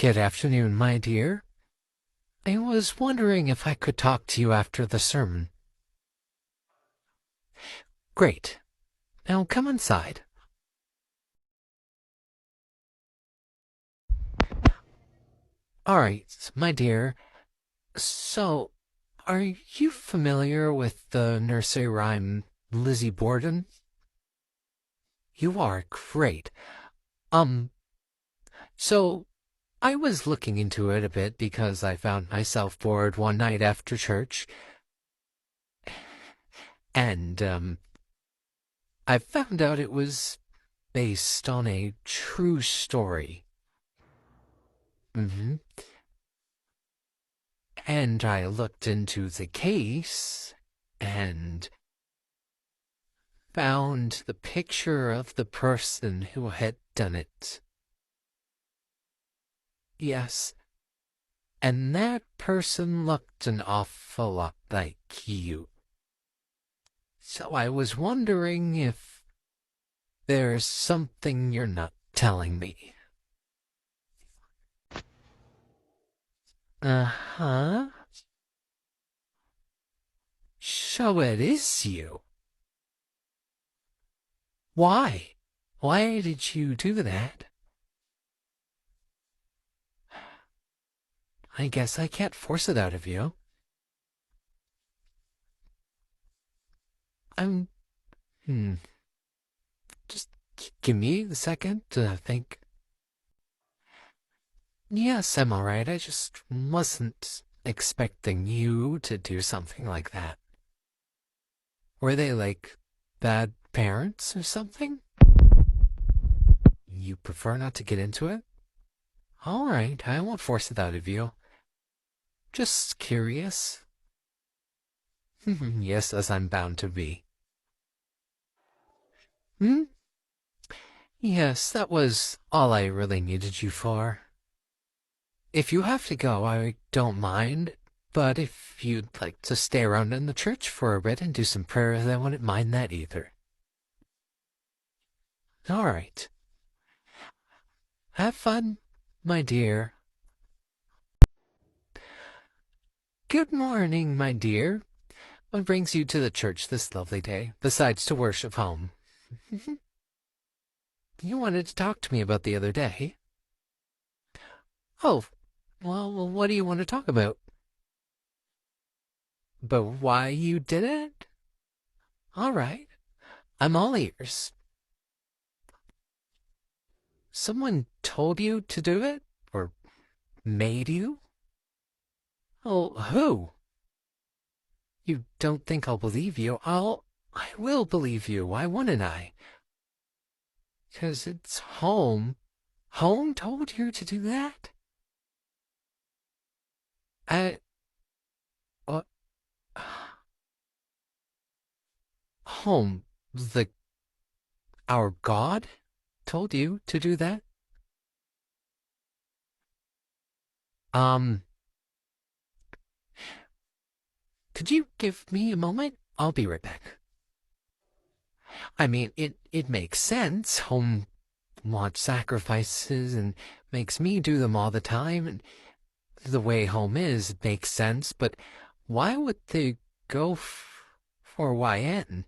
Good afternoon, my dear. I was wondering if I could talk to you after the sermon. Great. Now come inside. All right, my dear. So, are you familiar with the nursery rhyme Lizzie Borden? You are great. Um, so I was looking into it a bit because I found myself bored one night after church, and I found out it was based on a true story. hmm And I looked into the case and found the picture of the person who had done it. Yes, and that person looked an awful lot like you. So I was wondering if there's something you're not telling me. Uh-huh. So it is you. Why? Why did you do that? I guess I can't force it out of you. I'm... Hmm. Just give me a second to think. Yes, I'm alright. I just wasn't expecting you to do something like that. Were they, like, bad parents or something? You prefer not to get into it? Alright, I won't force it out of you. Just curious. Yes, as I'm bound to be. Hmm? Yes, that was all I really needed you for. If you have to go, I don't mind. But if you'd like to stay around in the church for a bit and do some prayers, I wouldn't mind that either. All right. Have fun, my dear. Good morning, my dear. What brings you to the church this lovely day, besides to worship home? You wanted to talk to me about the other day. Oh, well, what do you want to talk about? But why you did it? All right, I'm all ears. Someone told you to do it? Or made you? Oh, who? You don't think I'll believe you? I will believe you. Why wouldn't I? 'Cause it's home. Home told you to do that? I, uh, home, our God told you to do that? Um, could you give me a moment? I'll be right back. I mean, it makes sense. Home wants sacrifices and makes me do them all the time, and the way home is, it makes sense, but why would they go for YN?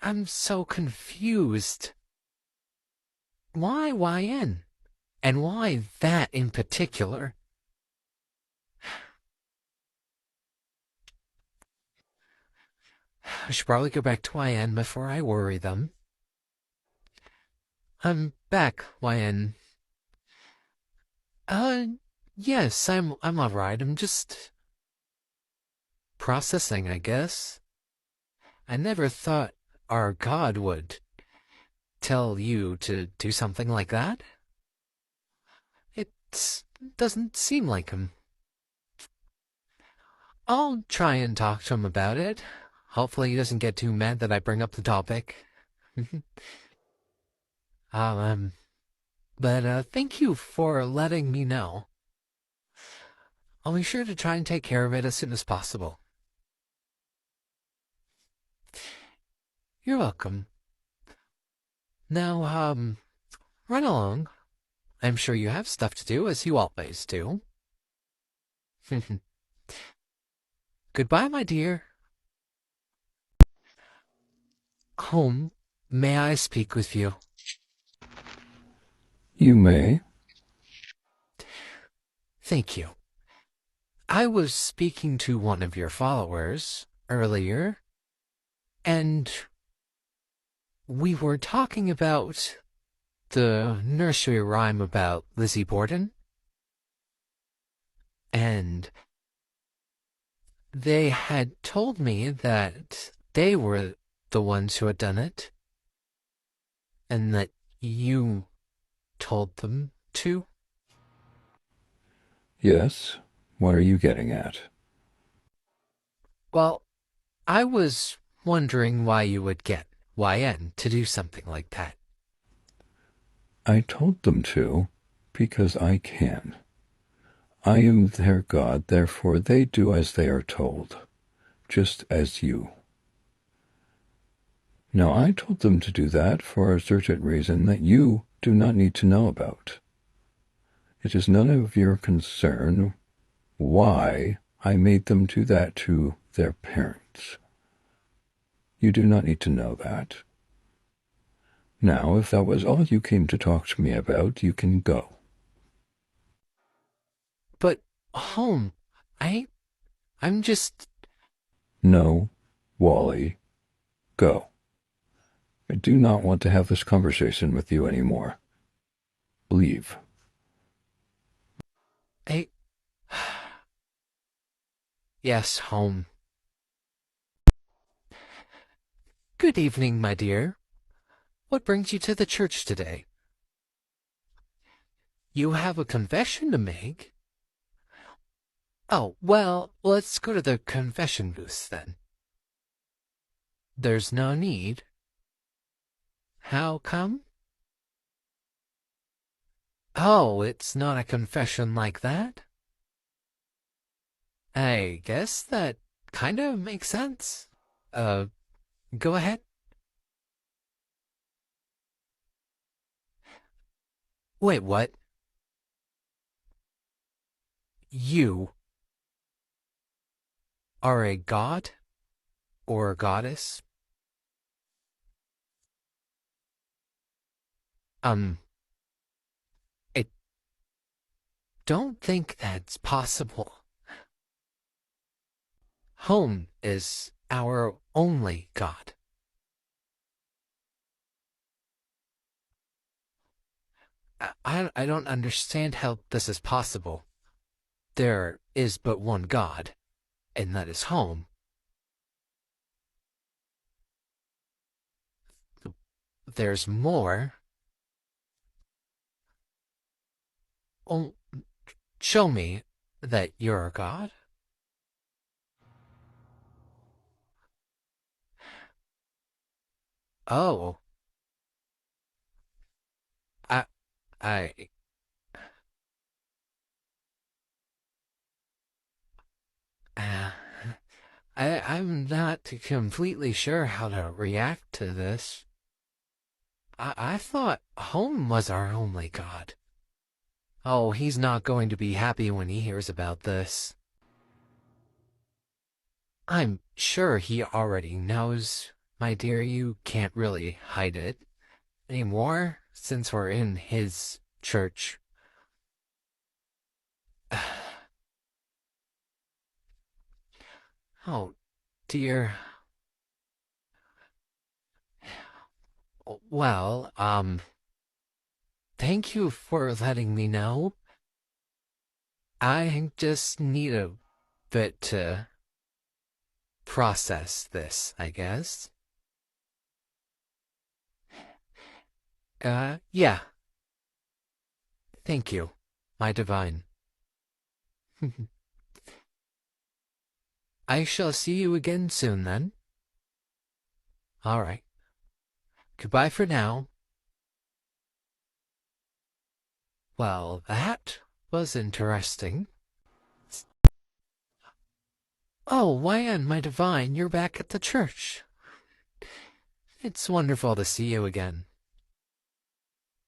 I'm so confused. Why YN? And why that in particular? I should probably go back to YN before I worry them. I'm back, YN. Uh, yes, I'm alright. I'm just processing, I guess. I never thought our God would tell you to do something like that. It doesn't seem like him. I'll try and talk to him about it. Hopefully he doesn't get too mad that I bring up the topic. um, but thank you for letting me know. I'll be sure to try and take care of it as soon as possible. You're welcome. Now, Run along. I'm sure you have stuff to do, as you always do. Goodbye, my dear. Home, may I speak with you? You may. Thank you. I was speaking to one of your followers earlier, and we were talking about the nursery rhyme about Lizzie Borden, and they had told me that they were the ones who had done it, and that you told them to. Yes. What are you getting at? Well, I was wondering why you would get YN to do something like that. I told them to because I can. I am their God, therefore they do as they are told, just as you. Now I told them to do that for a certain reason that you do not need to know about. It is none of your concern why I made them do that to their parents. You do not need to know that. Now, if that was all you came to talk to me about, you can go. But, home, I'm just. No, Wally, go. I do not want to have this conversation with you anymore. Leave. I. Yes, home. Good evening, my dear. What brings you to the church today? You have a confession to make? Oh, well, let's go to the confession booth then. There's no need. How come? Oh, it's not a confession like that? I guess that kind of makes sense. Uh, go ahead. Wait, what? You are a god or a goddess? Um, I don't think that's possible. Home is our only god. I don't understand how this is possible. There is but one god, and that is home. There's more. Oh, show me that you're a god. Oh, I, I, uh, I'm not completely sure how to react to this. I thought home was our only god. Oh, he's not going to be happy when he hears about this. I'm sure he already knows, my dear. You can't really hide it anymore since we're in his church. Oh, dear. Well, thank you for letting me know. I just need a bit to process this, I guess. Yeah. Thank you, my divine. I shall see you again soon, then. All right. Goodbye for now. Well, that was interesting. Oh, Wan, my divine, you're back at the church. It's wonderful to see you again.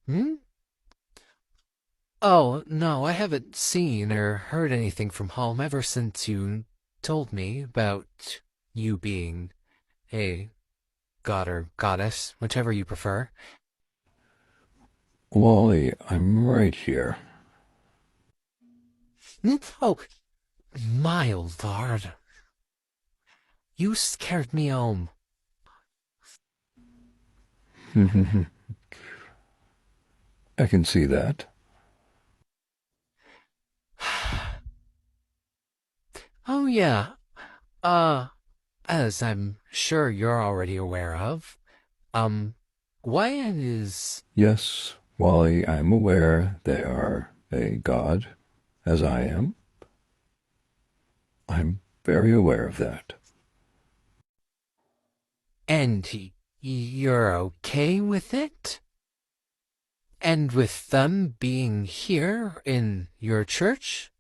Hmm? Oh, no, I haven't seen or heard anything from home ever since you told me about you being a god or goddess, whichever you prefer. Wally, I'm right here. Oh, my lord. You scared me home. I can see that. Oh, yeah. Uh, as I'm sure you're already aware of, um, Wyatt is... Yes, Wally, I'm aware they are a god, as I am. I'm very aware of that. And you're okay with it? And with them being here in your church?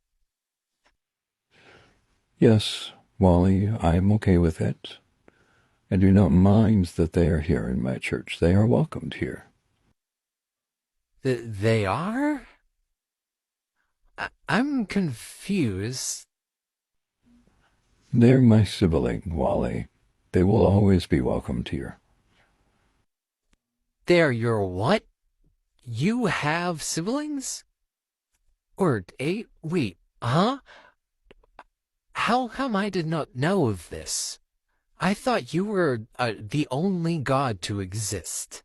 Yes, Wally, I'm okay with it. I do not mind that they are here in my church. They are welcomed here. They are? I'm confused. They're my sibling, Wally. They will always be welcomed here. They're your what? You have siblings? Or eight? Wait, huh? How come I did not know of this? I thought you were the only god to exist.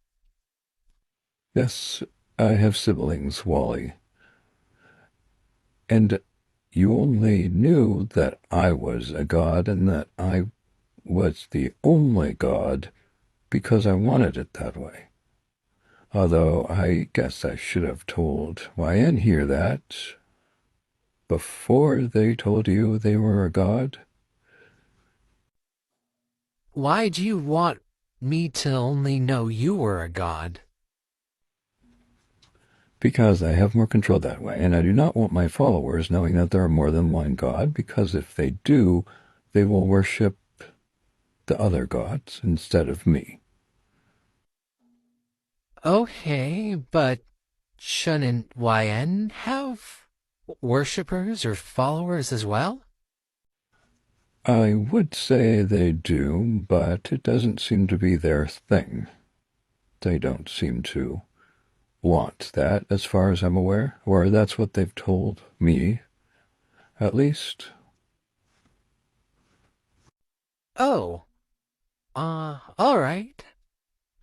Yes, I have siblings, Wally. And you only knew that I was a god and that I was the only god because I wanted it that way. Although I guess I should have told YN here that before they told you they were a god. Why do you want me to only know you were a god? Because I have more control that way, and I do not want my followers knowing that there are more than one god, because if they do, they will worship the other gods instead of me. Okay, but shouldn't YN have worshippers or followers as well? I would say they do, but it doesn't seem to be their thing. They don't seem to want that, as far as I'm aware, or that's what they've told me, at least. Oh, alright.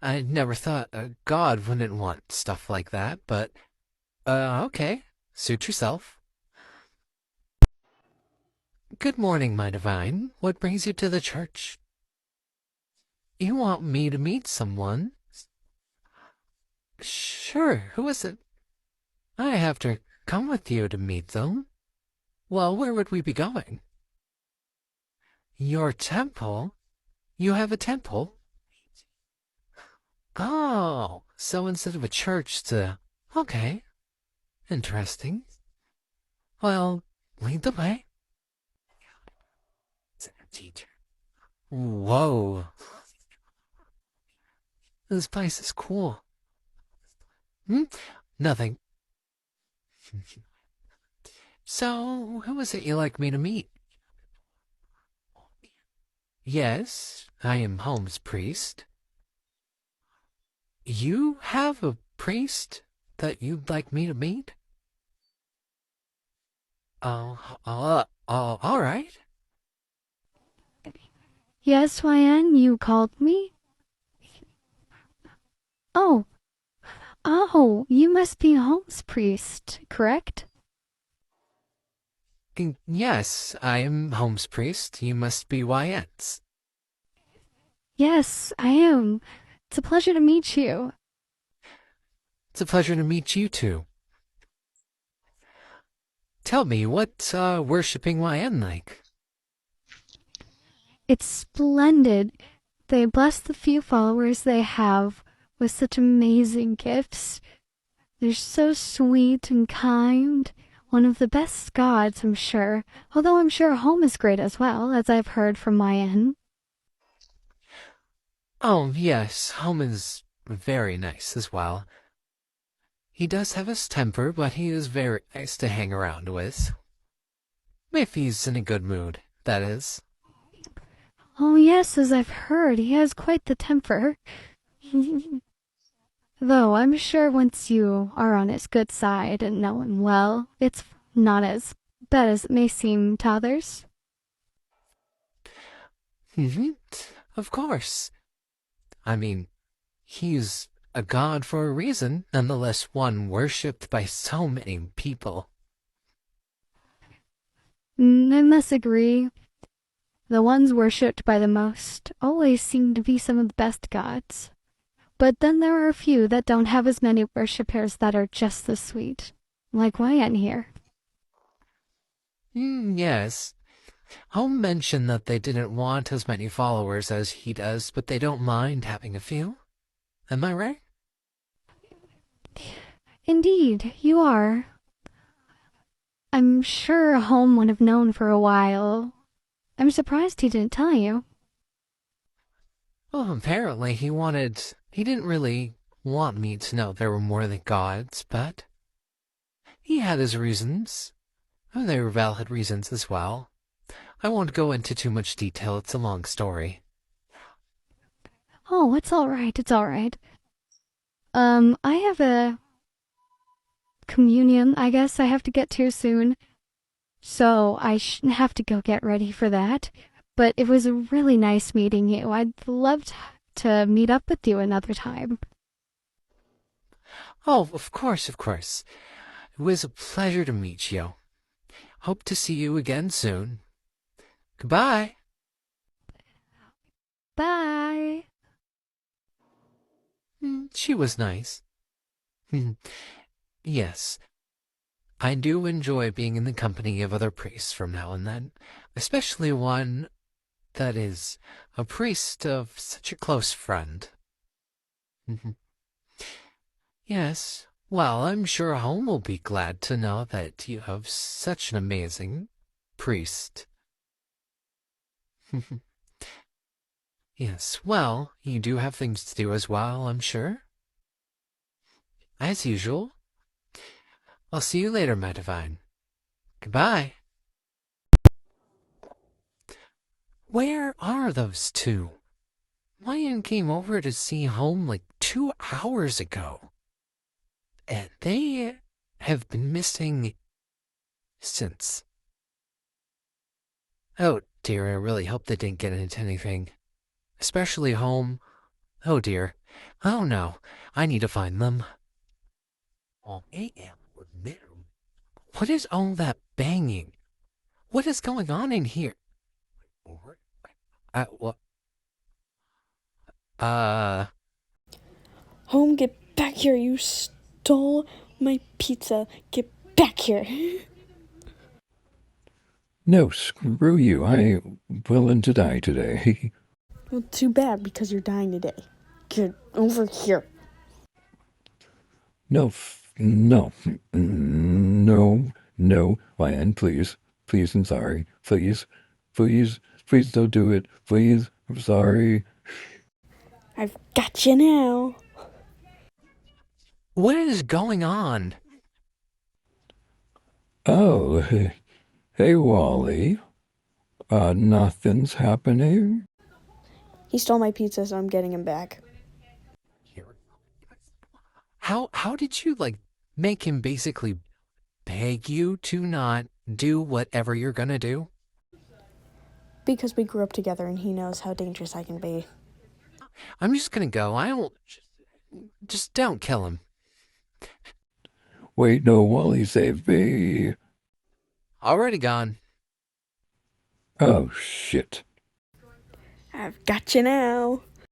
I never thought a god wouldn't want stuff like that, but, okay. Suit yourself. Good morning, my divine. What brings you to the church? You want me to meet someone? Sure, who is it? I have to come with you to meet them. Well, where would we be going? Your temple? You have a temple? Oh, so instead of a church to... Okay, interesting. Well, lead the way. Teacher. Whoa, this place is cool. Hmm? Nothing. So, who is it you'd like me to meet? Yes, I am Holmes' priest. You have a priest that you'd like me to meet? All right. Yes, YN, you called me? Oh, you must be Holmes' priest, correct? Yes, I am Holmes' priest. You must be YN's. Yes, I am. It's a pleasure to meet you. It's a pleasure to meet you too. Tell me, what's worshipping YN like? It's splendid. They bless the few followers they have with such amazing gifts. They're so sweet and kind. One of the best gods, I'm sure. Although I'm sure Home is great as well, as I've heard from YN. Oh, yes, home is very nice as well. He does have his temper, but he is very nice to hang around with. If he's in a good mood, that is. Oh, yes, as I've heard, he has quite the temper. Though I'm sure once you are on his good side and know him well, it's not as bad as it may seem to others. Mhm. Of course. I mean, he's a god for a reason, nonetheless one worshipped by so many people. I must agree. The ones worshipped by the most always seem to be some of the best gods. But then there are a few that don't have as many worshippers that are just as sweet. Like Wyan here. Yes. Home mentioned that they didn't want as many followers as he does, but they don't mind having a few. Am I right? Indeed, you are. I'm sure Home would have known for a while. I'm surprised he didn't tell you. Well, apparently he didn't really want me to know there were more than gods, but he had his reasons. And they were valid reasons as well. I won't go into too much detail, it's a long story. Oh, it's alright, it's alright. I have a communion, I guess I have to get to soon. So I have to go get ready for that. But it was really nice meeting you. I'd love to meet up with you another time. Oh, of course, of course. It was a pleasure to meet you. Hope to see you again soon. Goodbye. Bye. She was nice. Yes, I do enjoy being in the company of other priests from now and then, especially one that is a priest of such a close friend. Yes, well, I'm sure Home will be glad to know that you have such an amazing priest. Yes, well, you do have things to do as well, I'm sure. As usual. I'll see you later, my divine. Goodbye. Where are those two? Ryan came over to see Home like 2 hours ago. And they have been missing since. Oh dear, I really hope they didn't get into anything. Especially Home. Oh dear. Oh no, I need to find them. Oh, what is all that banging? What is going on in here? What? Home, get back here. You stole my pizza. Get back here. No, screw you. I willing to die today. Well, too bad because you're dying today. Get over here. No, no, no, Ryan, please. Please, I'm sorry. Please, please, please don't do it. Please, I'm sorry. I've got you now. What is going on? Oh, hey, Wally. Nothing's happening? He stole my pizza, so I'm getting him back. How did you, like, make him basically beg you to not do whatever you're gonna do? Because we grew up together and he knows how dangerous I can be. I'm just gonna go. I don't... Just don't kill him. Wait, no, Wally saved me. Already gone. Oh, shit. I've got you now.